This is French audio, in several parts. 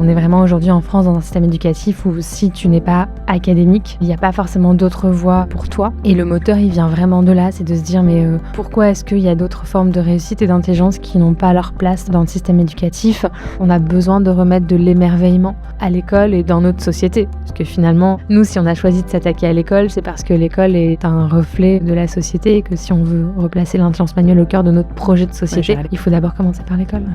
On est vraiment aujourd'hui en France dans un système éducatif où si tu n'es pas académique, il n'y a pas forcément d'autres voies pour toi. Et le moteur, il vient vraiment de là, c'est de se dire mais pourquoi est-ce qu'il y a d'autres formes de réussite et d'intelligence qui n'ont pas leur place dans le système éducatif? On a besoin de remettre de l'émerveillement à l'école et dans notre société. Parce que finalement, nous, si on a choisi de s'attaquer à l'école, c'est parce que l'école est un reflet de la société et que si on veut replacer l'intelligence manuelle au cœur de notre projet de société, il faut d'abord commencer par l'école.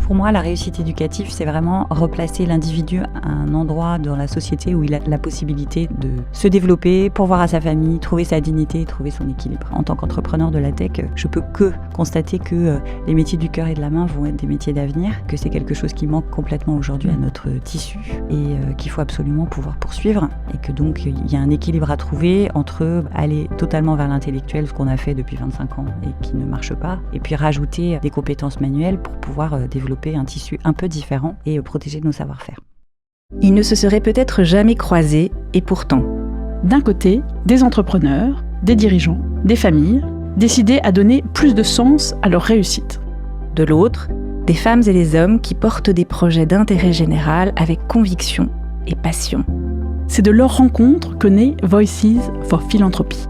Pour moi, la réussite éducative, c'est vraiment replacer l'individu à un endroit dans la société où il a la possibilité de se développer, pourvoir à sa famille, trouver sa dignité, trouver son équilibre. En tant qu'entrepreneur de la tech, je peux que constater que les métiers du cœur et de la main vont être des métiers d'avenir, que c'est quelque chose qui manque complètement aujourd'hui à notre tissu et qu'il faut absolument pouvoir poursuivre et que donc il y a un équilibre à trouver entre aller totalement vers l'intellectuel, ce qu'on a fait depuis 25 ans et qui ne marche pas, et puis rajouter des compétences manuelles pour pouvoir développer un tissu un peu différent et protéger nos savoir-faire. Ils ne se seraient peut-être jamais croisés, et pourtant. D'un côté, des entrepreneurs, des dirigeants, des familles, décidés à donner plus de sens à leur réussite. De l'autre, des femmes et des hommes qui portent des projets d'intérêt général avec conviction et passion. C'est de leur rencontre que naît Voices for Philanthropy.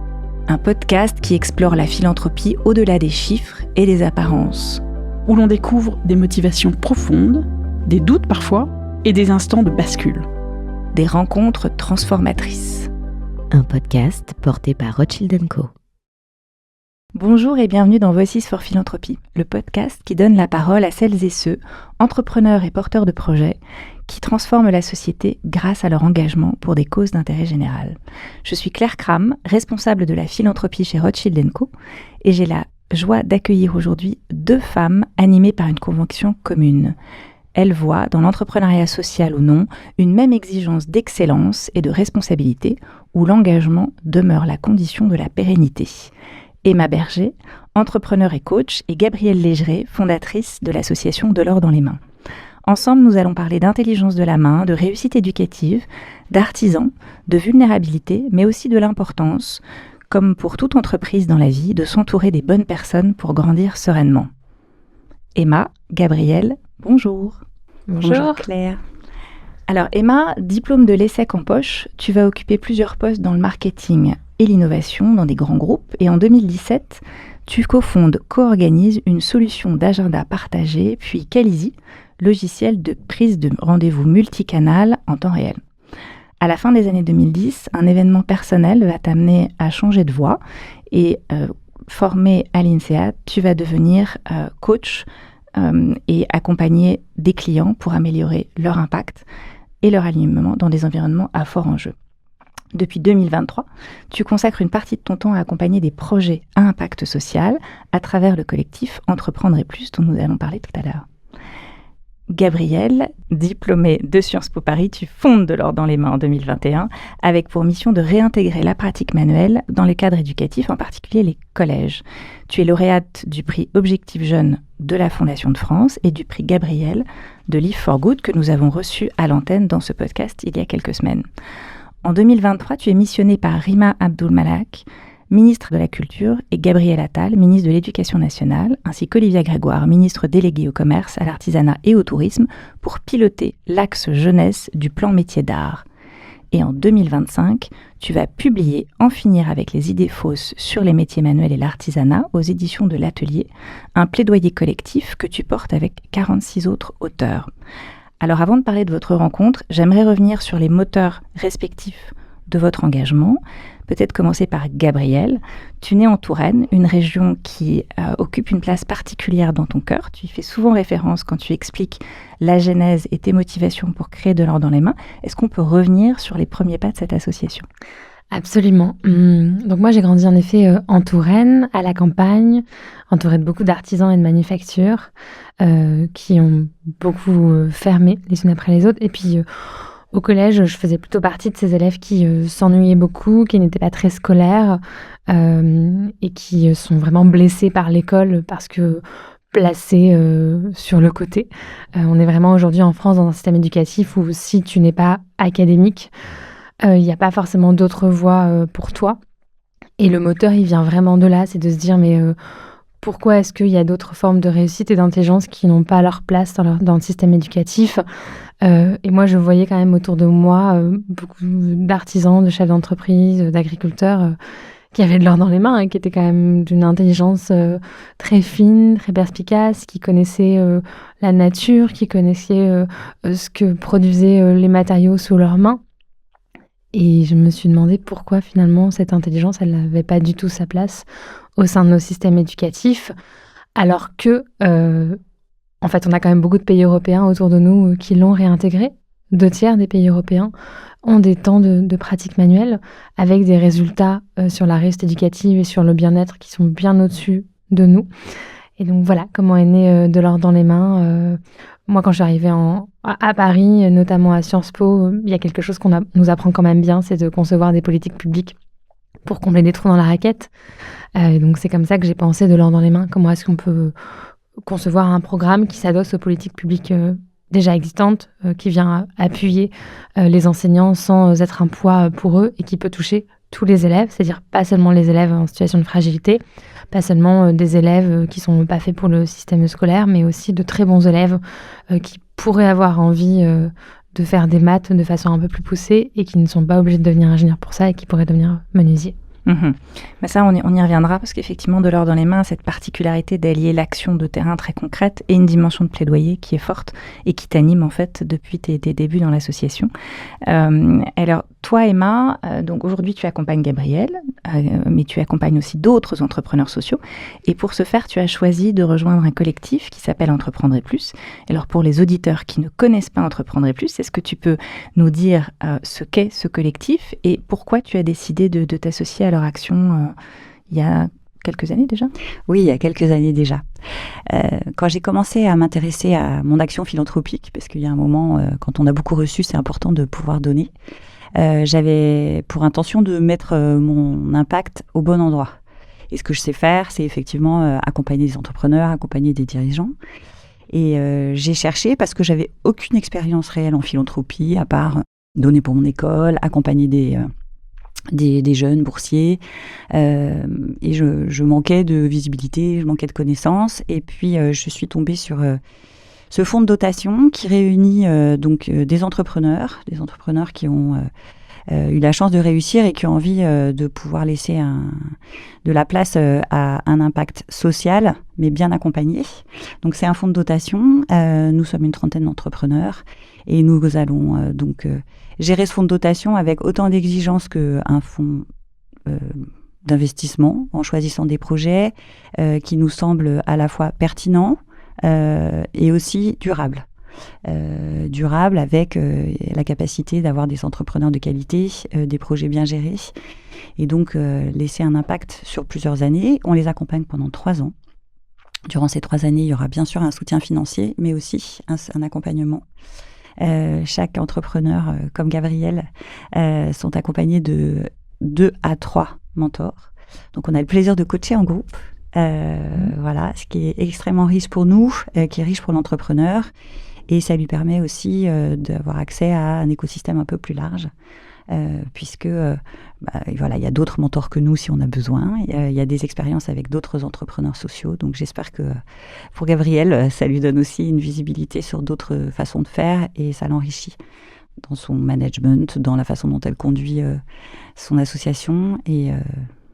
Un podcast qui explore la philanthropie au-delà des chiffres et des apparences. Où l'on découvre des motivations profondes, des doutes parfois, et des instants de bascule. Des rencontres transformatrices. Un podcast porté par Rothschild & Co. Bonjour et bienvenue dans Voices for Philanthropy, le podcast qui donne la parole à celles et ceux, entrepreneurs et porteurs de projets, qui transforment la société grâce à leur engagement pour des causes d'intérêt général. Je suis Claire Cram, responsable de la philanthropie chez Rothschild & Co, et j'ai la joie d'accueillir aujourd'hui 2 femmes animées par une conviction commune. Elles voient, dans l'entrepreneuriat social ou non, une même exigence d'excellence et de responsabilité, où l'engagement demeure la condition de la pérennité. Emma Berger, entrepreneure et coach, et Gabrielle Légeret, fondatrice de l'association De l'or dans les mains. Ensemble, nous allons parler d'intelligence de la main, de réussite éducative, d'artisans, de vulnérabilité, mais aussi de l'importance, comme pour toute entreprise dans la vie, de s'entourer des bonnes personnes pour grandir sereinement. Emma, Gabrielle, bonjour. Bonjour Claire. Alors Emma, diplôme de l'ESSEC en poche, tu vas occuper plusieurs postes dans le marketing et l'innovation dans des grands groupes et en 2017, tu co-organises une solution d'agenda partagé puis Calisi, logiciel de prise de rendez-vous multicanal en temps réel. À la fin des années 2010, un événement personnel va t'amener à changer de voie et formé à l'INSEAD, tu vas devenir coach et accompagner des clients pour améliorer leur impact et leur alignement dans des environnements à fort enjeu. Depuis 2023, tu consacres une partie de ton temps à accompagner des projets à impact social à travers le collectif Entreprendre et plus dont nous allons parler tout à l'heure. Gabrielle, diplômée de Sciences Po Paris, tu fondes De l'or dans les mains en 2021 avec pour mission de réintégrer la pratique manuelle dans les cadres éducatifs, en particulier les collèges. Tu es lauréate du prix Objectif Jeune de la Fondation de France et du prix Gabrielle de Live for Good que nous avons reçu à l'antenne dans ce podcast il y a quelques semaines. En 2023, tu es missionnée par Rima Abdul-Malak, ministre de la Culture, et Gabriel Attal, ministre de l'Éducation nationale, ainsi qu'Olivia Grégoire, ministre déléguée au commerce, à l'artisanat et au tourisme, pour piloter l'axe jeunesse du plan métier d'art. Et en 2025, tu vas publier En finir avec les idées fausses sur les métiers manuels et l'artisanat aux éditions de l'Atelier, un plaidoyer collectif que tu portes avec 46 autres auteurs. Alors avant de parler de votre rencontre, j'aimerais revenir sur les moteurs respectifs de votre engagement. Peut-être commencer par Gabrielle. Tu nais en Touraine, une région qui occupe une place particulière dans ton cœur. Tu y fais souvent référence quand tu expliques la genèse et tes motivations pour créer De l'or dans les mains. Est-ce qu'on peut revenir sur les premiers pas de cette association ? Absolument. Donc moi j'ai grandi en effet en Touraine, à la campagne, entourée de beaucoup d'artisans et de manufactures qui ont beaucoup fermé les unes après les autres. Et puis au collège, je faisais plutôt partie de ces élèves qui s'ennuyaient beaucoup, qui n'étaient pas très scolaires et qui sont vraiment blessés par l'école parce que placés sur le côté. On est vraiment aujourd'hui en France dans un système éducatif où si tu n'es pas académique, il n'y a pas forcément d'autres voies pour toi. Et le moteur, il vient vraiment de là, c'est de se dire mais pourquoi est-ce qu'il y a d'autres formes de réussite et d'intelligence qui n'ont pas leur place dans le système éducatif. Et moi, je voyais quand même autour de moi beaucoup d'artisans, de chefs d'entreprise, d'agriculteurs qui avaient de l'or dans les mains et qui étaient quand même d'une intelligence très fine, très perspicace, qui connaissaient la nature, qui connaissaient ce que produisaient les matériaux sous leurs mains. Et je me suis demandé pourquoi finalement cette intelligence, elle n'avait pas du tout sa place au sein de nos systèmes éducatifs, alors que, en fait, on a quand même beaucoup de pays européens autour de nous qui l'ont réintégré. 2/3 des pays européens ont des temps de pratique manuelle avec des résultats sur la réussite éducative et sur le bien-être qui sont bien au-dessus de nous. Et donc voilà comment est né De l'or dans les mains. Moi, quand je suis arrivée à Paris, notamment à Sciences Po, il y a quelque chose qu'on nous apprend quand même bien, c'est de concevoir des politiques publiques pour combler des trous dans la raquette. Et donc c'est comme ça que j'ai pensé De l'or dans les mains. Comment est-ce qu'on peut concevoir un programme qui s'adosse aux politiques publiques déjà existantes, qui vient appuyer les enseignants sans être un poids pour eux et qui peut toucher tous les élèves, c'est-à-dire pas seulement les élèves en situation de fragilité, pas seulement des élèves qui sont pas faits pour le système scolaire, mais aussi de très bons élèves qui pourraient avoir envie de faire des maths de façon un peu plus poussée et qui ne sont pas obligés de devenir ingénieurs pour ça et qui pourraient devenir menuisiers. Bah ça, on y reviendra parce qu'effectivement, De l'or dans les mains a cette particularité d'allier l'action de terrain très concrète et une dimension de plaidoyer qui est forte et qui t'anime en fait depuis tes débuts dans l'association. Alors, toi, Emma, donc aujourd'hui, tu accompagnes Gabriel, mais tu accompagnes aussi d'autres entrepreneurs sociaux. Et pour ce faire, tu as choisi de rejoindre un collectif qui s'appelle Entreprendre et Plus. Alors, pour les auditeurs qui ne connaissent pas Entreprendre et Plus, est-ce que tu peux nous dire ce qu'est ce collectif et pourquoi tu as décidé de t'associer à leur action il y a quelques années déjà ? Oui, il y a quelques années déjà. Quand j'ai commencé à m'intéresser à mon action philanthropique, parce qu'il y a un moment, quand on a beaucoup reçu, c'est important de pouvoir donner, j'avais pour intention de mettre mon impact au bon endroit. Et ce que je sais faire, c'est effectivement accompagner des entrepreneurs, accompagner des dirigeants. Et j'ai cherché, parce que j'avais aucune expérience réelle en philanthropie, à part donner pour mon école, accompagner des jeunes boursiers, et je manquais de visibilité, je manquais de connaissances, et puis je suis tombée sur ce fonds de dotation qui réunit donc des entrepreneurs qui ont eu la chance de réussir et qui ont envie de pouvoir laisser de la place à un impact social, mais bien accompagné. Donc c'est un fonds de dotation, nous sommes une 30aine d'entrepreneurs, et nous allons donc gérer ce fonds de dotation avec autant d'exigences qu'un fonds d'investissement, en choisissant des projets qui nous semblent à la fois pertinents et aussi durables. Durable avec la capacité d'avoir des entrepreneurs de qualité, des projets bien gérés, et donc laisser un impact sur plusieurs années. On les accompagne pendant 3 ans. Durant ces 3 années, il y aura bien sûr un soutien financier, mais aussi un accompagnement. Chaque entrepreneur, comme Gabriel, sont accompagnés de 2 à 3 mentors. Donc on a le plaisir de coacher en groupe. Voilà, ce qui est extrêmement riche pour nous, qui est riche pour l'entrepreneur. Et ça lui permet aussi d'avoir accès à un écosystème un peu plus large, puisque voilà, il y a d'autres mentors que nous si on a besoin. Il y a des expériences avec d'autres entrepreneurs sociaux. Donc j'espère que pour Gabriel, ça lui donne aussi une visibilité sur d'autres façons de faire et ça l'enrichit dans son management, dans la façon dont elle conduit son association. Et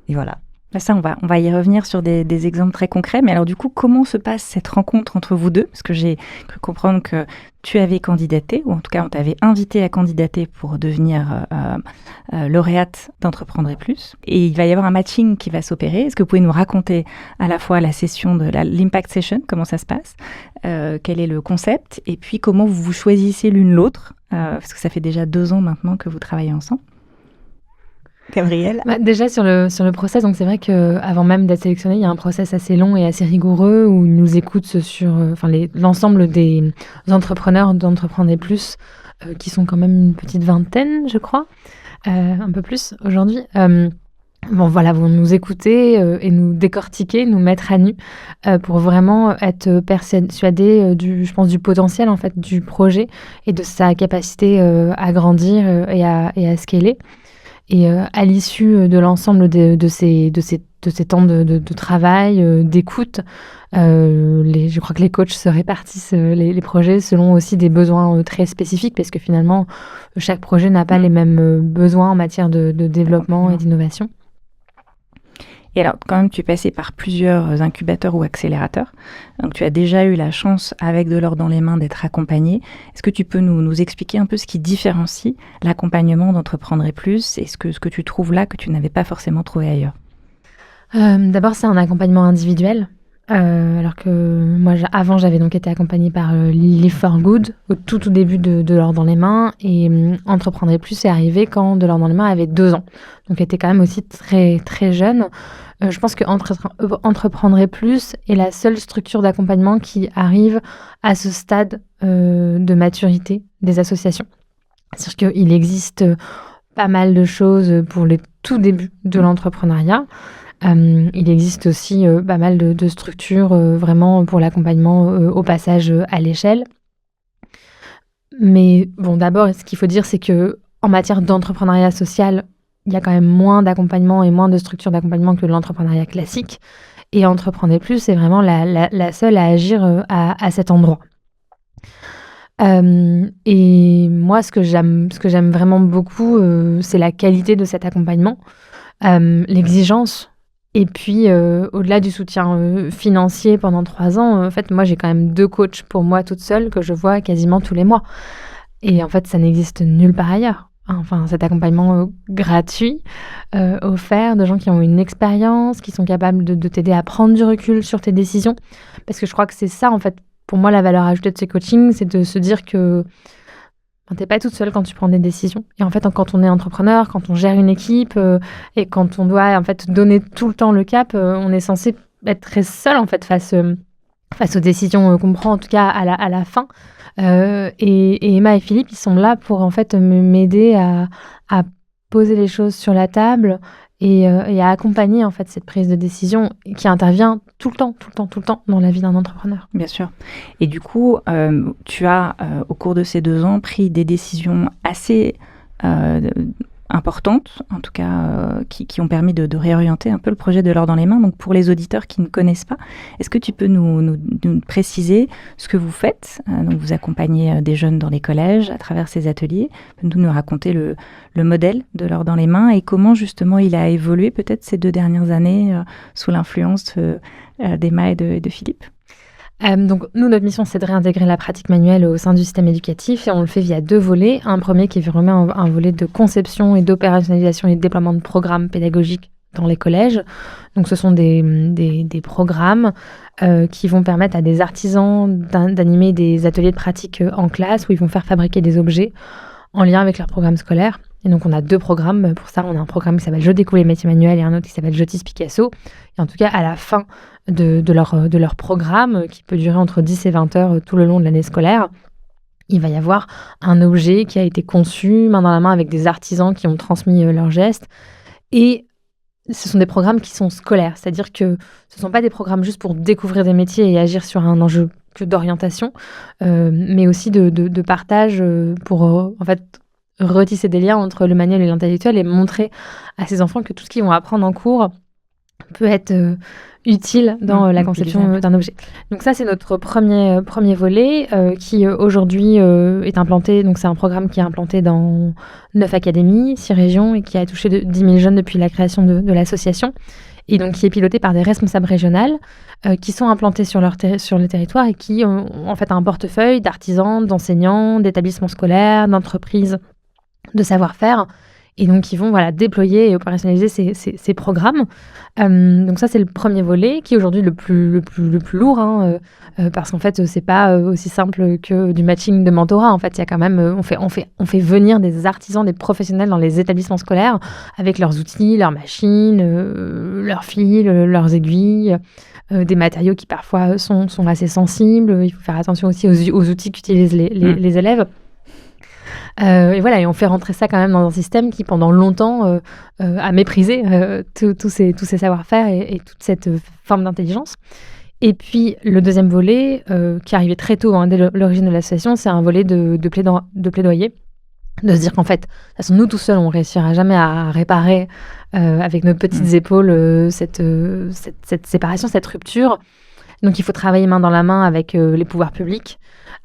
voilà. Ça, on va y revenir sur des exemples très concrets. Mais alors du coup, comment se passe cette rencontre entre vous deux ? Parce que j'ai cru comprendre que tu avais candidaté, ou en tout cas on t'avait invité à candidater pour devenir lauréate d'Entreprendre et Plus. Et il va y avoir un matching qui va s'opérer. Est-ce que vous pouvez nous raconter à la fois la session de l'Impact Session, comment ça se passe, quel est le concept, et puis comment vous choisissez l'une l'autre, parce que ça fait déjà 2 ans maintenant que vous travaillez ensemble. Gabriel ? Déjà sur le process, donc c'est vrai qu'avant même d'être sélectionné, il y a un process assez long et assez rigoureux où ils nous écoutent sur l'ensemble des entrepreneurs d'Entreprendre et Plus, qui sont quand même une petite 20aine, je crois, un peu plus aujourd'hui. Bon voilà, vont nous écouter et nous décortiquer, nous mettre à nu pour vraiment être persuadés je pense du potentiel en fait du projet et de sa capacité à grandir et à scaler. Et à l'issue de l'ensemble de ces ces temps de travail, d'écoute. Je crois que les coachs se répartissent les projets selon aussi des besoins très spécifiques, parce que finalement, chaque projet n'a pas les mêmes besoins en matière de développement et d'innovation. Et alors, quand même, tu es passé par plusieurs incubateurs ou accélérateurs. Donc, tu as déjà eu la chance, avec De l'or dans les mains, d'être accompagné. Est-ce que tu peux nous expliquer un peu ce qui différencie l'accompagnement d'Entreprendre et Plus et ce que tu trouves là que tu n'avais pas forcément trouvé ailleurs? D'abord, c'est un accompagnement individuel. Alors que moi, avant, j'avais donc été accompagnée par Live for Good au tout début de l'or dans les mains. Et Entreprendre et Plus est arrivé quand De l'or dans les mains avait 2 ans. Donc, elle était quand même aussi très, très jeune. Je pense que Entreprendre et Plus est la seule structure d'accompagnement qui arrive à ce stade de maturité des associations. C'est-à-dire qu'il existe pas mal de choses pour les tout débuts de l'entrepreneuriat. Il existe aussi pas mal de structures vraiment pour l'accompagnement au passage à l'échelle. Mais bon, d'abord, ce qu'il faut dire, c'est que en matière d'entrepreneuriat social, il y a quand même moins d'accompagnement et moins de structures d'accompagnement que l'entrepreneuriat classique. Et Entreprendre et Plus, c'est vraiment la seule à agir à cet endroit. Et moi, ce que j'aime vraiment beaucoup, c'est la qualité de cet accompagnement, l'exigence. Et puis, au-delà du soutien financier pendant 3 ans, en fait, moi, j'ai quand même 2 coachs pour moi toute seule que je vois quasiment tous les mois. Et en fait, ça n'existe nulle part ailleurs. Enfin, cet accompagnement gratuit, offert de gens qui ont une expérience, qui sont capables de t'aider à prendre du recul sur tes décisions. Parce que je crois que c'est ça, en fait, pour moi, la valeur ajoutée de ces coachings, c'est de se dire que t'es pas toute seule quand tu prends des décisions. Et en fait, quand on est entrepreneur, quand on gère une équipe et quand on doit en fait donner tout le temps le cap, on est censé être très seul en fait face aux décisions qu'on prend, en tout cas à la fin. Et Emma et Philippe, ils sont là pour en fait m'aider à poser les choses sur la table et à accompagner en fait cette prise de décision qui intervient tout le temps dans la vie d'un entrepreneur. Bien sûr. Et du coup, tu as, au cours de ces 2 ans, pris des décisions assez importantes, en tout cas qui ont permis de réorienter un peu le projet De l'or dans les mains. Donc, pour les auditeurs qui ne connaissent pas, est-ce que tu peux nous préciser ce que vous faites? Donc, vous accompagnez des jeunes dans les collèges à travers ces ateliers. Peux-tu nous raconter le modèle De l'or dans les mains et comment justement il a évolué peut-être ces 2 dernières années sous l'influence d'Emma et de Philippe? Donc nous, notre mission, c'est de réintégrer la pratique manuelle au sein du système éducatif et on le fait via 2 volets. Un premier qui est vraiment un volet de conception et d'opérationnalisation et de déploiement de programmes pédagogiques dans les collèges. Donc ce sont des programmes qui vont permettre à des artisans d'animer des ateliers de pratique en classe où ils vont faire fabriquer des objets en lien avec leur programme scolaire. Et donc on a 2 programmes pour ça. On a un programme qui s'appelle Je découvre les métiers manuels et un autre qui s'appelle Je tisse Picasso. Et en tout cas, à la fin de leur programme, qui peut durer entre 10 et 20 heures tout le long de l'année scolaire, il va y avoir un objet qui a été conçu main dans la main avec des artisans qui ont transmis leurs gestes. Et ce sont des programmes qui sont scolaires, c'est-à-dire que ce ne sont pas des programmes juste pour découvrir des métiers et agir sur un enjeu que d'orientation, mais aussi de partage pour en fait retisser des liens entre le manuel et l'intellectuel et montrer à ces enfants que tout ce qu'ils vont apprendre en cours peut être utile dans la conception d'un objet. Donc ça, c'est notre premier volet qui aujourd'hui est implanté. Donc c'est un programme qui est implanté dans 9 académies, 6 régions et qui a touché 10 000 jeunes depuis la création de l'association. Et donc qui est piloté par des responsables régionales qui sont implantés sur le territoire et qui ont en fait un portefeuille d'artisans, d'enseignants, d'établissements scolaires, d'entreprises, de savoir-faire. Et donc, ils vont déployer et opérationnaliser ces programmes. Donc ça, c'est le premier volet qui est aujourd'hui le plus lourd, parce qu'en fait, c'est pas aussi simple que du matching de mentorat. En fait, il y a quand même, on fait venir des artisans, des professionnels dans les établissements scolaires avec leurs outils, leurs machines, leurs fils, leurs aiguilles, des matériaux qui parfois sont assez sensibles. Il faut faire attention aussi aux outils qu'utilisent les élèves. Et on fait rentrer ça quand même dans un système qui, pendant longtemps, a méprisé tous ces savoir-faire et toute cette forme d'intelligence. Et puis, le deuxième volet, qui est arrivé très tôt, dès l'origine de l'association, c'est un volet de plaidoyer. De se dire qu'en fait, de toute façon, nous tout seuls, on réussira jamais à réparer avec nos petites épaules cette séparation, cette rupture. Donc il faut travailler main dans la main avec les pouvoirs publics,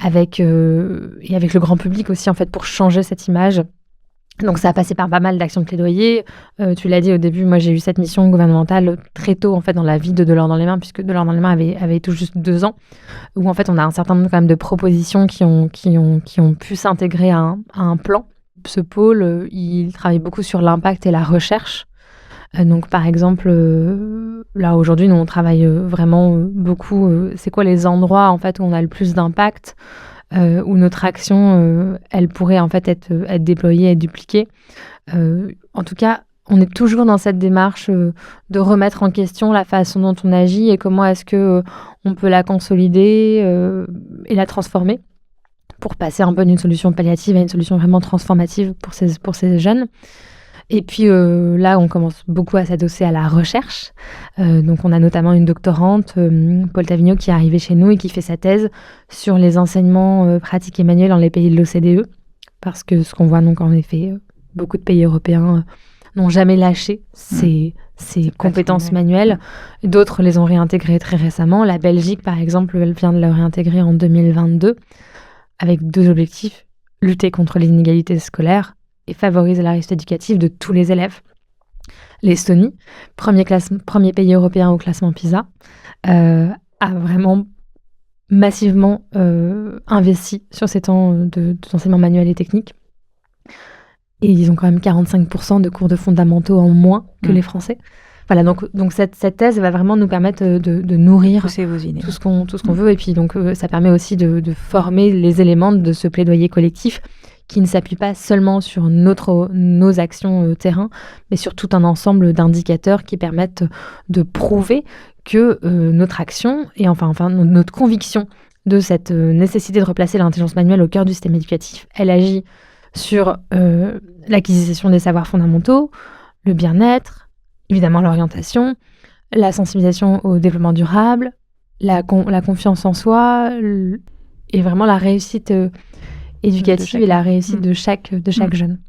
et avec le grand public aussi, en fait, pour changer cette image. Donc ça a passé par pas mal d'actions de plaidoyer. Tu l'as dit au début, moi j'ai eu cette mission gouvernementale très tôt en fait dans la vie de l'or dans les mains, puisque de l'or dans les mains avait tout juste 2 ans, où en fait on a un certain nombre quand même de propositions qui ont pu s'intégrer à un plan. Ce pôle, il travaille beaucoup sur l'impact et la recherche. Donc par exemple, là aujourd'hui nous on travaille vraiment beaucoup. C'est quoi les endroits en fait où on a le plus d'impact? Où notre action, elle pourrait en fait être déployée et dupliquée. En tout cas, on est toujours dans cette démarche de remettre en question la façon dont on agit et comment est-ce que on peut la consolider et la transformer pour passer un peu d'une solution palliative à une solution vraiment transformative pour ces jeunes. Et puis là, on commence beaucoup à s'adosser à la recherche. Donc on a notamment une doctorante, Paul Tavigno, qui est arrivée chez nous et qui fait sa thèse sur les enseignements pratiques et manuels dans les pays de l'OCDE. Parce que ce qu'on voit, donc en effet, beaucoup de pays européens n'ont jamais lâché ces compétences manuelles. D'autres les ont réintégrées très récemment. La Belgique, par exemple, elle vient de le réintégrer en 2022 avec 2 objectifs: lutter contre les inégalités scolaires et favoriser la réussite éducative de tous les élèves. L'Estonie, premier pays européen au classement PISA, a vraiment massivement investi sur ces temps d'enseignement manuel et technique. Et ils ont quand même 45% de cours de fondamentaux en moins que les Français. Voilà, donc cette thèse va vraiment nous permettre de nourrir tout ce qu'on veut. Et puis donc ça permet aussi de former les éléments de ce plaidoyer collectif qui ne s'appuie pas seulement sur nos actions terrain, mais sur tout un ensemble d'indicateurs qui permettent de prouver que notre action et enfin notre conviction de cette nécessité de replacer l'intelligence manuelle au cœur du système éducatif, elle agit sur l'acquisition des savoirs fondamentaux, le bien-être, évidemment l'orientation, la sensibilisation au développement durable, la confiance en soi et vraiment la réussite éducative et la réussite de chaque jeune.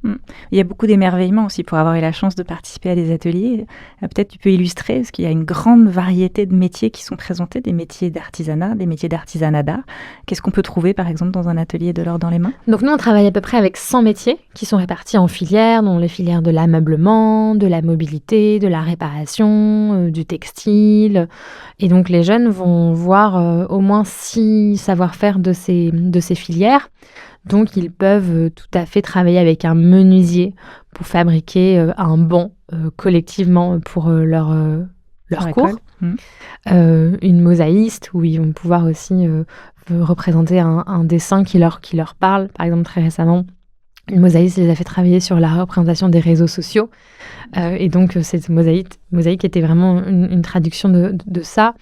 Il y a beaucoup d'émerveillement aussi pour avoir eu la chance de participer à des ateliers. Peut-être tu peux illustrer, parce qu'il y a une grande variété de métiers qui sont présentés, des métiers d'artisanat, des métiers d'artisanat d'art. Qu'est-ce qu'on peut trouver par exemple dans un atelier de l'or dans les mains? Donc nous on travaille à peu près avec 100 métiers qui sont répartis en filières, dont les filières de l'ameublement, de la mobilité, de la réparation, du textile. Et donc les jeunes vont voir au moins 6 savoir-faire de ces filières. Donc, ils peuvent tout à fait travailler avec un menuisier pour fabriquer un banc collectivement pour leur cours. Une mosaïste où ils vont pouvoir aussi représenter un dessin qui leur parle. Par exemple, très récemment, une mosaïste les a fait travailler sur la représentation des réseaux sociaux. Et donc, cette mosaïque était vraiment une traduction de ça.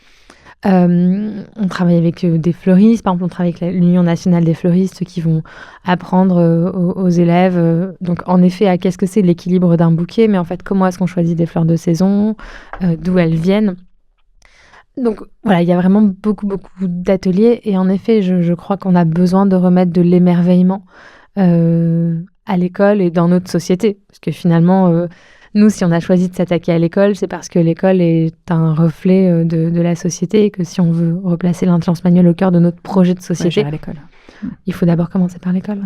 On travaille avec des fleuristes, par exemple on travaille avec l'Union nationale des fleuristes qui vont apprendre aux élèves donc en effet qu'est-ce que c'est l'équilibre d'un bouquet, mais en fait comment est-ce qu'on choisit des fleurs de saison, d'où elles viennent. Donc voilà, il y a vraiment beaucoup d'ateliers et en effet je crois qu'on a besoin de remettre de l'émerveillement à l'école et dans notre société, parce que finalement nous, si on a choisi de s'attaquer à l'école, c'est parce que l'école est un reflet de la société et que si on veut replacer l'intelligence manuelle au cœur de notre projet de société, à l'école. Il faut d'abord commencer par l'école.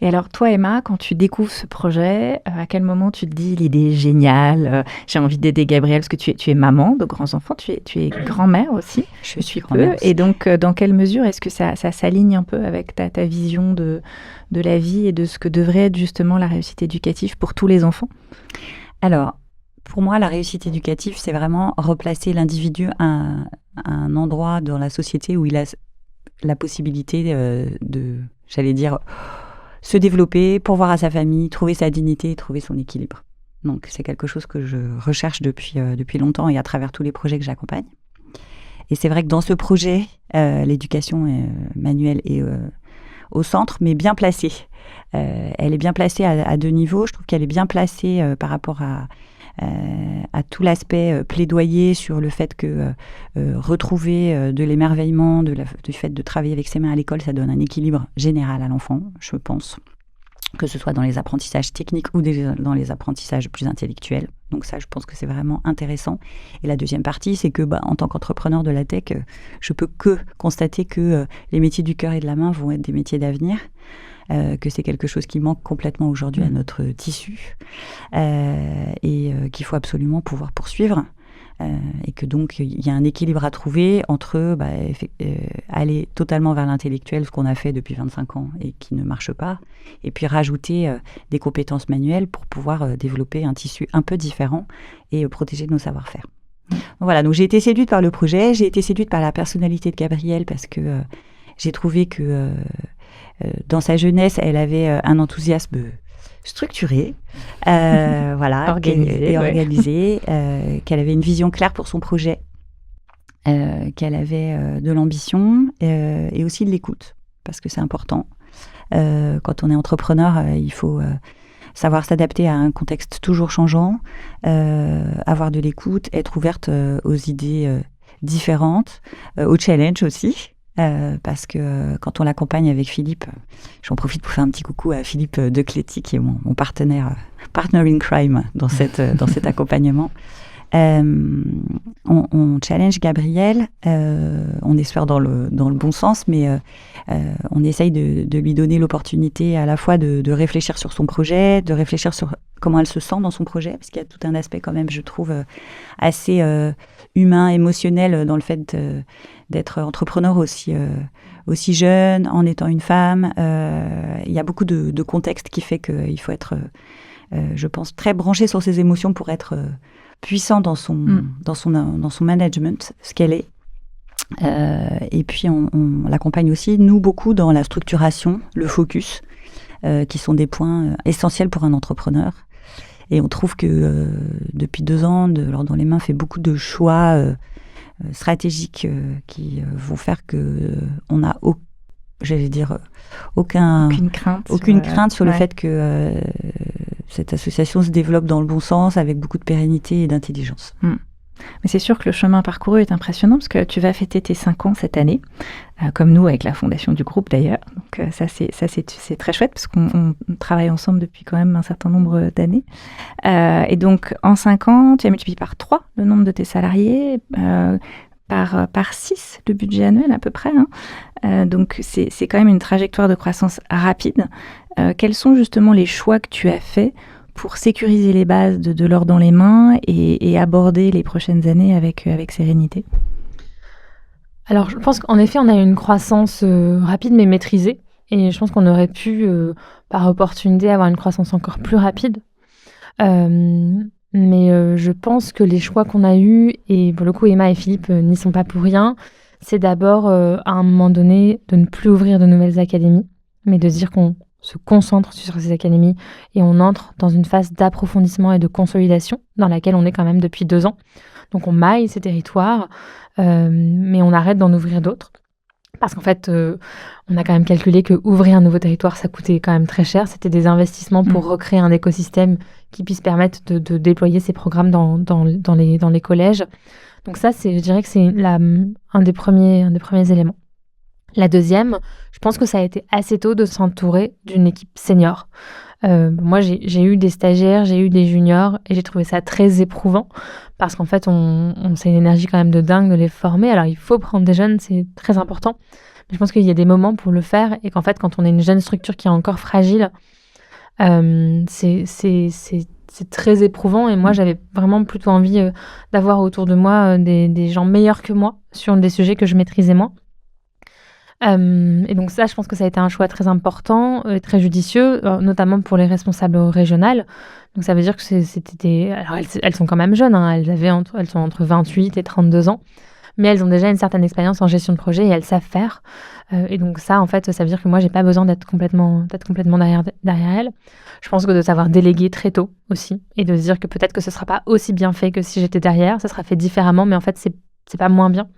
Et alors toi, Emma, quand tu découvres ce projet, à quel moment tu te dis l'idée est géniale, j'ai envie d'aider Gabriel, parce que tu es maman de grands enfants, tu es grand-mère aussi. Je suis grand-mère aussi. Et donc, dans quelle mesure est-ce que ça s'aligne un peu avec ta vision de la vie et de ce que devrait être justement la réussite éducative pour tous les enfants? Alors, pour moi, la réussite éducative, c'est vraiment replacer l'individu à un endroit dans la société où il a la possibilité de, j'allais dire, se développer, pourvoir à sa famille, trouver sa dignité, trouver son équilibre. Donc, c'est quelque chose que je recherche depuis longtemps et à travers tous les projets que j'accompagne. Et c'est vrai que dans ce projet, l'éducation manuelle est au centre, mais bien placée. Elle est bien placée à 2 niveaux. Je trouve qu'elle est bien placée par rapport à tout l'aspect plaidoyer sur le fait que retrouver de l'émerveillement, du fait de travailler avec ses mains à l'école, ça donne un équilibre général à l'enfant, je pense. que ce soit dans les apprentissages techniques ou dans les apprentissages plus intellectuels. Donc ça, je pense que c'est vraiment intéressant. Et la deuxième partie, c'est que en tant qu'entrepreneur de la tech, je peux que constater que les métiers du cœur et de la main vont être des métiers d'avenir, que c'est quelque chose qui manque complètement aujourd'hui à notre tissu, et qu'il faut absolument pouvoir poursuivre. Et que donc il y a un équilibre à trouver entre aller totalement vers l'intellectuel, ce qu'on a fait depuis 25 ans et qui ne marche pas, et puis rajouter des compétences manuelles pour pouvoir développer un tissu un peu différent et protéger nos savoir-faire. Voilà, donc j'ai été séduite par le projet, j'ai été séduite par la personnalité de Gabrielle parce que j'ai trouvé que dans sa jeunesse, elle avait un enthousiasme structurée, organisée, qu'elle avait une vision claire pour son projet, qu'elle avait de l'ambition et aussi de l'écoute, parce que c'est important. Quand on est entrepreneur, il faut savoir s'adapter à un contexte toujours changeant, avoir de l'écoute, être ouverte aux idées différentes, aux challenges aussi. Parce que quand on l'accompagne avec Philippe, j'en profite pour faire un petit coucou à Philippe Decléty, qui est mon partenaire, partner in crime dans cet accompagnement. On challenge Gabrielle, on espère dans le bon sens, mais on essaye de lui donner l'opportunité à la fois de réfléchir sur son projet, de réfléchir sur comment elle se sent dans son projet, parce qu'il y a tout un aspect quand même, je trouve, assez humain, émotionnel dans le fait d'être entrepreneur aussi jeune, en étant une femme. Il y a beaucoup de contexte qui fait qu'il faut être, je pense, très branché sur ses émotions pour être puissant dans son management, ce qu'elle est. Et puis on l'accompagne aussi, nous, beaucoup dans la structuration, le focus, qui sont des points essentiels pour un entrepreneur. Et on trouve que depuis 2 ans, dans les mains fait beaucoup de choix stratégiques qui vont faire que on a aucune crainte sur le fait que cette association se développe dans le bon sens, avec beaucoup de pérennité et d'intelligence. Mais c'est sûr que le chemin parcouru est impressionnant, parce que tu vas fêter tes 5 ans cette année, comme nous avec la fondation du groupe d'ailleurs. Donc ça c'est très chouette, parce qu'on travaille ensemble depuis quand même un certain nombre d'années. Et donc en 5 ans, tu as multiplié par 3 le nombre de tes salariés, par 6 le budget annuel à peu près. Donc c'est quand même une trajectoire de croissance rapide. Quels sont justement les choix que tu as faits pour sécuriser les bases de l'or dans les mains et aborder les prochaines années avec sérénité? Alors, je pense qu'en effet, on a eu une croissance rapide mais maîtrisée. Et je pense qu'on aurait pu, par opportunité, avoir une croissance encore plus rapide. Mais je pense que les choix qu'on a eus, et pour le coup, Emma et Philippe n'y sont pas pour rien, c'est d'abord, à un moment donné, de ne plus ouvrir de nouvelles académies, mais de dire qu'on se concentre sur ces académies et on entre dans une phase d'approfondissement et de consolidation dans laquelle on est quand même depuis 2 ans. Donc on maille ces territoires, mais on arrête d'en ouvrir d'autres. Parce qu'en fait, on a quand même calculé que ouvrir un nouveau territoire, ça coûtait quand même très cher. C'était des investissements pour recréer un écosystème qui puisse permettre de déployer ces programmes dans les collèges. Donc ça, je dirais que c'est un des premiers éléments. La deuxième, je pense que ça a été assez tôt de s'entourer d'une équipe senior. Moi, j'ai eu des stagiaires, j'ai eu des juniors, et j'ai trouvé ça très éprouvant, parce qu'en fait, c'est une énergie quand même de dingue de les former. Alors, il faut prendre des jeunes, c'est très important. Mais je pense qu'il y a des moments pour le faire, et qu'en fait, quand on est une jeune structure qui est encore fragile, c'est très éprouvant. Et moi, j'avais vraiment plutôt envie d'avoir autour de moi des gens meilleurs que moi sur des sujets que je maîtrisais moins. Et donc ça, je pense que ça a été un choix très important, très judicieux, notamment pour les responsables régionales. Donc ça veut dire que c'était alors elles sont quand même jeunes, elles sont entre 28 et 32 ans, mais elles ont déjà une certaine expérience en gestion de projet et elles savent faire. Et donc ça, en fait, ça veut dire que moi, j'ai pas besoin d'être complètement derrière elles. Je pense que de savoir déléguer très tôt aussi, et de se dire que peut-être que ce sera pas aussi bien fait que si j'étais derrière, ça sera fait différemment, mais en fait, c'est pas moins bien.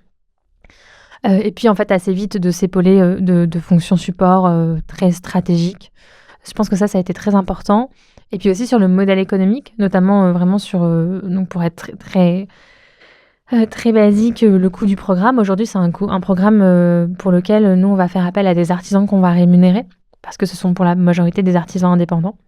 Et puis en fait assez vite de s'épauler de fonctions support très stratégiques. Je pense que ça a été très important. Et puis aussi sur le modèle économique, notamment vraiment sur donc pour être très basique, le coût du programme. Aujourd'hui, c'est un programme pour lequel nous on va faire appel à des artisans qu'on va rémunérer. parce que ce sont pour la majorité des artisans indépendants.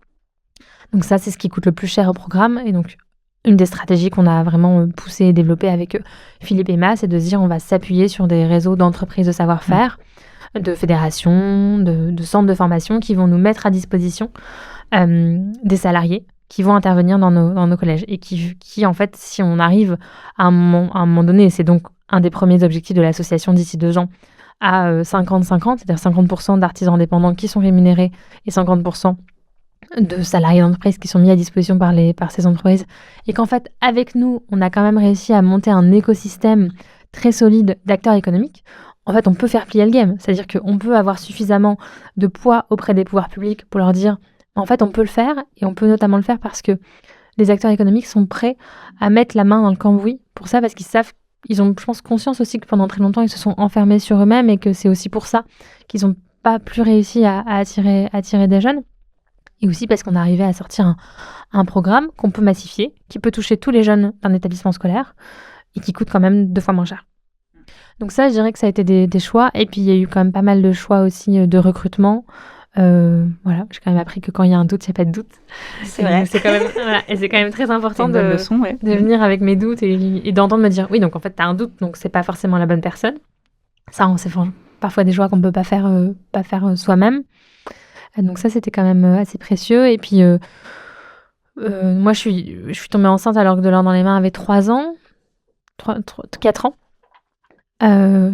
Donc ça, c'est ce qui coûte le plus cher au programme. Et donc, une des stratégies qu'on a vraiment poussé et développée avec Philippe et Emma, c'est de se dire on va s'appuyer sur des réseaux d'entreprises de savoir-faire, de fédérations, de centres de formation qui vont nous mettre à disposition des salariés qui vont intervenir dans nos collèges et qui, en fait, si on arrive à un moment donné, et c'est donc un des premiers objectifs de l'association d'ici 2 ans, à 50-50, c'est-à-dire 50% d'artisans indépendants qui sont rémunérés et 50% de salariés d'entreprise qui sont mis à disposition par ces entreprises, et qu'en fait, avec nous, on a quand même réussi à monter un écosystème très solide d'acteurs économiques. En fait, on peut faire plier le game, c'est-à-dire qu'on peut avoir suffisamment de poids auprès des pouvoirs publics pour leur dire, en fait, on peut le faire, et on peut notamment le faire parce que les acteurs économiques sont prêts à mettre la main dans le cambouis pour ça, parce qu'ils savent, ils ont, je pense, conscience aussi que pendant très longtemps, ils se sont enfermés sur eux-mêmes et que c'est aussi pour ça qu'ils n'ont pas plus réussi à attirer des jeunes. Et aussi parce qu'on est arrivé à sortir un programme qu'on peut massifier, qui peut toucher tous les jeunes d'un établissement scolaire et qui coûte quand même 2 fois moins cher. Donc ça, je dirais que ça a été des choix. Et puis, il y a eu quand même pas mal de choix aussi de recrutement. Voilà, j'ai quand même appris que quand il y a un doute, il n'y a pas de doute. C'est vrai. C'est quand même, voilà, et c'est quand même très important C'est une bonne leçon, ouais. de venir avec mes doutes et d'entendre me dire, oui, donc en fait, tu as un doute, donc c'est pas forcément la bonne personne. Ça, c'est parfois des choix qu'on peut pas faire soi-même. Donc ça, c'était quand même assez précieux. Et puis, moi, je suis tombée enceinte alors que De l'or dans les mains avait 4 ans.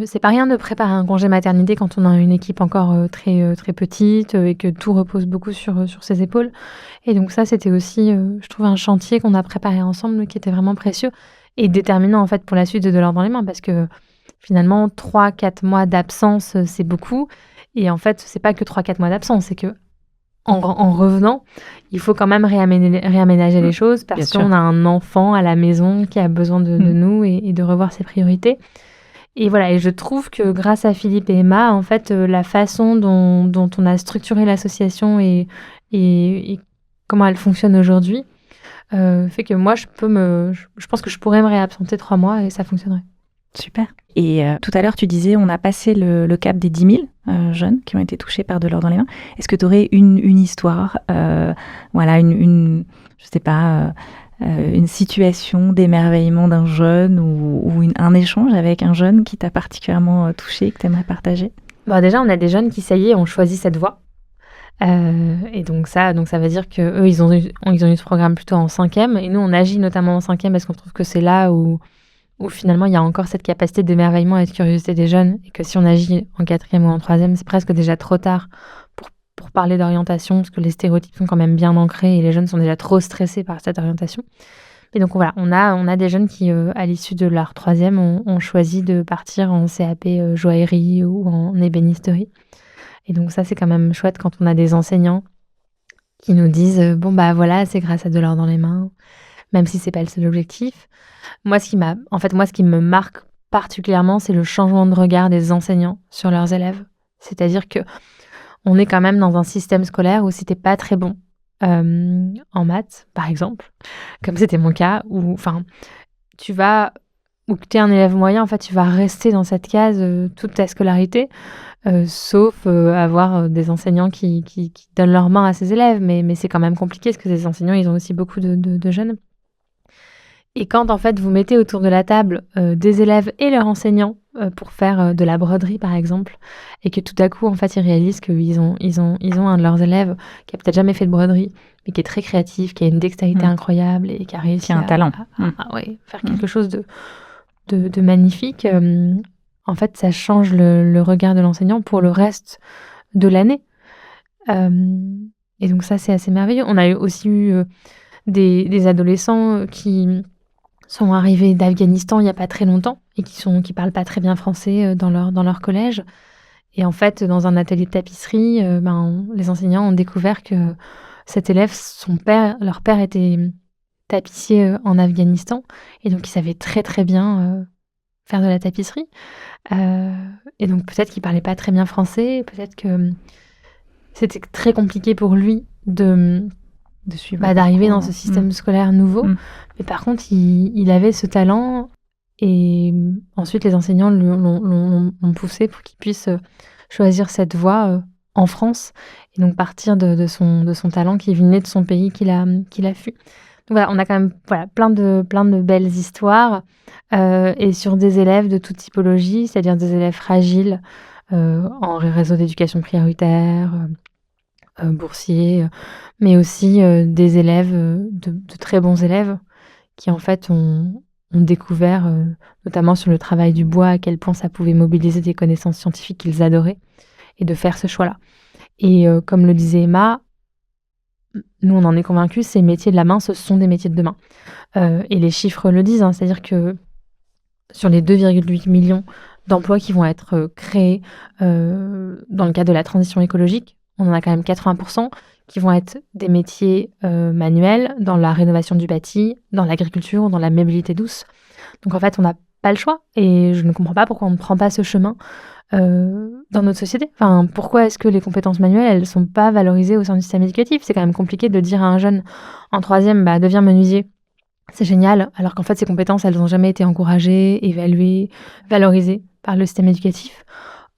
C'est pas rien de préparer un congé maternité quand on a une équipe encore très petite et que tout repose beaucoup sur ses épaules. Et donc ça, c'était aussi, je trouve, un chantier qu'on a préparé ensemble qui était vraiment précieux et déterminant en fait pour la suite de l'or dans les mains, parce que finalement, 3-4 mois d'absence, c'est beaucoup. Et en fait, c'est pas que 3-4 mois d'absence, c'est que en revenant, il faut quand même réaménager les choses parce qu'on a un enfant à la maison qui a besoin de nous et de revoir ses priorités. Et voilà, et je trouve que grâce à Philippe et Emma, en fait, la façon dont on a structuré l'association et comment elle fonctionne aujourd'hui fait que moi, je pense que je pourrais me réabsenter 3 mois et ça fonctionnerait. Super. Et tout à l'heure, tu disais, on a passé le cap des 10 000 jeunes qui ont été touchés par De l'or dans les mains. Est-ce que tu aurais une histoire, voilà, je sais pas, une situation d'émerveillement d'un jeune ou un échange avec un jeune qui t'a particulièrement touché, que tu aimerais partager? Bon, déjà, on a des jeunes qui, ça y est, ont choisi cette voie. Et donc ça veut dire qu'eux, ils ont eu ce programme plutôt en 5e. Et nous, on agit notamment en 5e parce qu'on trouve que c'est là où finalement, il y a encore cette capacité d'émerveillement et de curiosité des jeunes. Et que si on agit en 4e ou en 3e, c'est presque déjà trop tard pour parler d'orientation, parce que les stéréotypes sont quand même bien ancrés et les jeunes sont déjà trop stressés par cette orientation. Et donc voilà, on a des jeunes qui, à l'issue de leur 3e, ont choisi de partir en CAP joaillerie ou en ébénisterie. Et donc ça, c'est quand même chouette quand on a des enseignants qui nous disent bon bah voilà, c'est grâce à De l'or dans les mains, même si c'est pas le seul objectif. Moi, ce qui me marque particulièrement, c'est le changement de regard des enseignants sur leurs élèves. C'est-à-dire que on est quand même dans un système scolaire où si t'es pas très bon en maths, par exemple, comme c'était mon cas, ou que t'es un élève moyen, en fait, tu vas rester dans cette case toute ta scolarité, sauf avoir des enseignants qui donnent leur main à ces élèves, mais c'est quand même compliqué parce que ces enseignants, ils ont aussi beaucoup de jeunes. Et quand, en fait, vous mettez autour de la table des élèves et leurs enseignants pour faire de la broderie, par exemple, et que tout à coup, en fait, ils réalisent qu'ils ont un de leurs élèves qui a peut-être jamais fait de broderie, mais qui est très créatif, qui a une dextérité incroyable et qui a réussi un talent. à faire quelque chose de magnifique. En fait, ça change le regard de l'enseignant pour le reste de l'année. Et donc ça, c'est assez merveilleux. On a aussi eu des adolescents qui sont arrivés d'Afghanistan il n'y a pas très longtemps et qui parlent pas très bien français dans leur collège. Et en fait, dans un atelier de tapisserie, les enseignants ont découvert que cet élève, leur père était tapissier en Afghanistan, et donc il savait très très bien faire de la tapisserie. Et donc peut-être qu'il parlait pas très bien français, peut-être que c'était très compliqué pour lui d'arriver dans ce système scolaire nouveau. Mais par contre, il avait ce talent, et ensuite les enseignants l'ont poussé pour qu'il puisse choisir cette voie en France et donc partir de son talent qui venait de son pays qu'il a fui. Donc voilà, on a quand même plein de belles histoires et sur des élèves de toute typologie, c'est-à-dire des élèves fragiles en réseau d'éducation prioritaire, boursiers, mais aussi des élèves, de très bons élèves qui en fait ont découvert, notamment sur le travail du bois, à quel point ça pouvait mobiliser des connaissances scientifiques qu'ils adoraient et de faire ce choix-là. Et comme le disait Emma, nous on en est convaincus, ces métiers de la main, ce sont des métiers de demain. Et les chiffres le disent, c'est-à-dire que sur les 2,8 millions d'emplois qui vont être créés dans le cadre de la transition écologique, on en a quand même 80% qui vont être des métiers manuels, dans la rénovation du bâti, dans l'agriculture ou dans la mobilité douce. Donc en fait, on n'a pas le choix et je ne comprends pas pourquoi on ne prend pas ce chemin dans notre société. Enfin, pourquoi est-ce que les compétences manuelles, elles ne sont pas valorisées au sein du système éducatif ? C'est quand même compliqué de dire à un jeune en 3e, deviens menuisier. C'est génial, alors qu'en fait, ces compétences, elles n'ont jamais été encouragées, évaluées, valorisées par le système éducatif.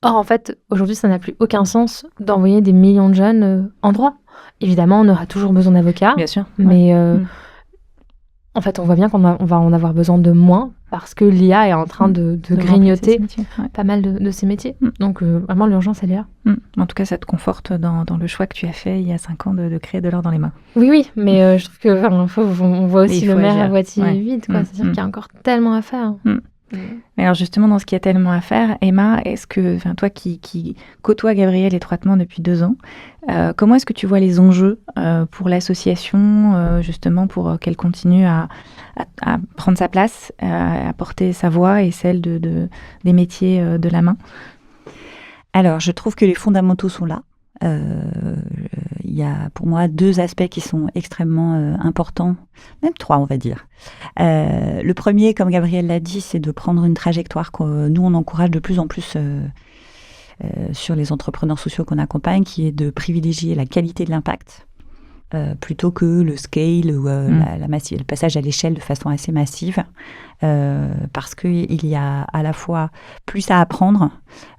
Or, en fait, aujourd'hui, ça n'a plus aucun sens d'envoyer des millions de jeunes en droit. Évidemment, on aura toujours besoin d'avocats. Bien sûr. Mais en fait, on voit bien qu'on va en avoir besoin de moins parce que l'IA est en train de grignoter pas mal de ces métiers. Donc, vraiment, l'urgence, elle est là. En tout cas, ça te conforte dans le choix que tu as fait il y a 5 ans de créer de l'or dans les mains. Oui, mais je trouve on voit aussi le verre à moitié vide. C'est-à-dire qu'il y a encore tellement à faire. Mais alors justement, dans ce qu'il y a tellement à faire, Emma, est-ce que, toi qui côtoies Gabrielle étroitement depuis 2 ans, comment est-ce que tu vois les enjeux pour l'association, justement pour qu'elle continue à prendre sa place, à porter sa voix et celle des métiers de la main ? Alors, je trouve que les fondamentaux sont là. Il y a pour moi 2 aspects qui sont extrêmement importants, même 3 on va dire. Le premier, comme Gabrielle l'a dit, c'est de prendre une trajectoire que nous on encourage de plus en plus sur les entrepreneurs sociaux qu'on accompagne, qui est de privilégier la qualité de l'impact plutôt que le scale ou le passage à l'échelle de façon assez massive, parce qu'il y a à la fois plus à apprendre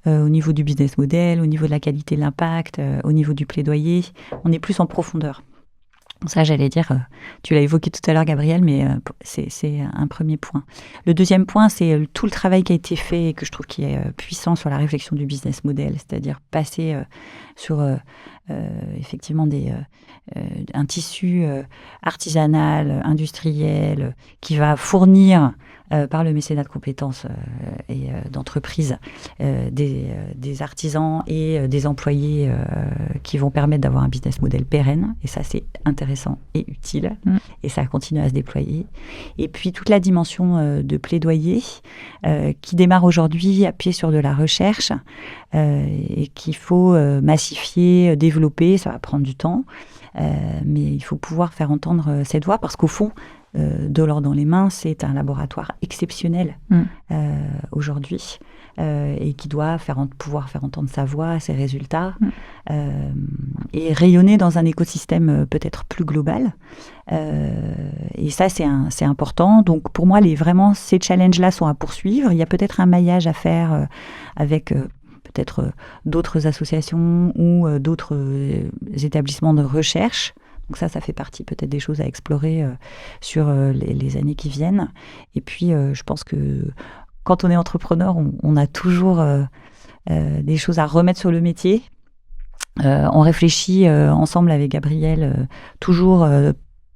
au niveau du business model, au niveau de la qualité de l'impact, au niveau du plaidoyer. On est plus en profondeur. Ça, j'allais dire, tu l'as évoqué tout à l'heure, Gabrielle, mais c'est un premier point. Le deuxième point, c'est tout le travail qui a été fait et que je trouve qui est puissant sur la réflexion du business model, c'est-à-dire passer sur effectivement un tissu artisanal, industriel, qui va fournir par le mécénat de compétences et d'entreprises des artisans et des employés qui vont permettre d'avoir un business model pérenne. Et ça, c'est intéressant et utile. Et ça continue à se déployer. Et puis, toute la dimension de plaidoyer qui démarre aujourd'hui appuyée sur de la recherche et qu'il faut massifier, développer. Ça va prendre du temps. Mais il faut pouvoir faire entendre cette voix parce qu'au fond, de l'or dans les mains, c'est un laboratoire exceptionnel aujourd'hui et qui doit pouvoir faire entendre sa voix, ses résultats et rayonner dans un écosystème peut-être plus global. Et ça, c'est important. Donc pour moi, ces challenges-là sont à poursuivre. Il y a peut-être un maillage à faire avec peut-être d'autres associations ou d'autres établissements de recherche. Donc ça fait partie peut-être des choses à explorer sur les années qui viennent. Et puis, je pense que quand on est entrepreneur, on a toujours des choses à remettre sur le métier. On réfléchit ensemble avec Gabrielle toujours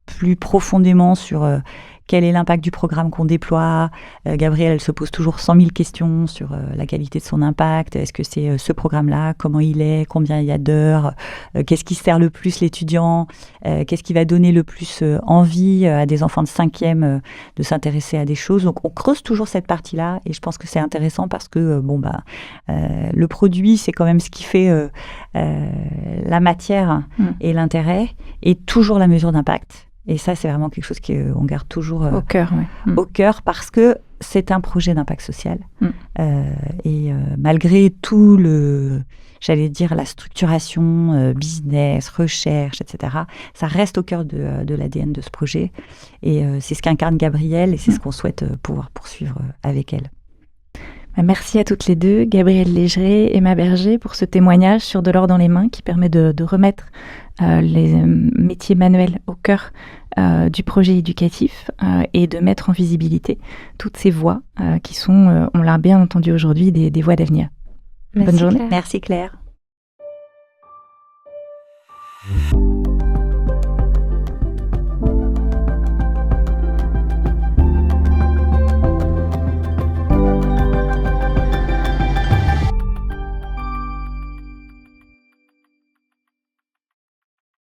plus profondément sur quel est l'impact du programme qu'on déploie. Gabrielle, elle se pose toujours 100 000 questions sur la qualité de son impact. Est-ce que c'est ce programme-là? Comment il est? Combien il y a d'heures? Qu'est-ce qui sert le plus l'étudiant? Qu'est-ce qui va donner le plus envie à des enfants de 5e de s'intéresser à des choses? Donc, on creuse toujours cette partie-là et je pense que c'est intéressant parce que le produit, c'est quand même ce qui fait la matière et l'intérêt et toujours la mesure d'impact. Et ça, c'est vraiment quelque chose qu'on garde toujours au cœur parce que c'est un projet d'impact social. Et malgré tout la structuration, business, recherche, etc., ça reste au cœur de l'ADN de ce projet. Et c'est ce qu'incarne Gabrielle et c'est ce qu'on souhaite pouvoir poursuivre avec elle. Merci à toutes les deux, Gabrielle Légeret, Emma Berger, pour ce témoignage sur De l'or dans les mains qui permet de remettre les métiers manuels au cœur du projet éducatif et de mettre en visibilité toutes ces voix qui sont, on l'a bien entendu aujourd'hui, des voix d'avenir. Merci, Bonne journée. Claire. Merci Claire.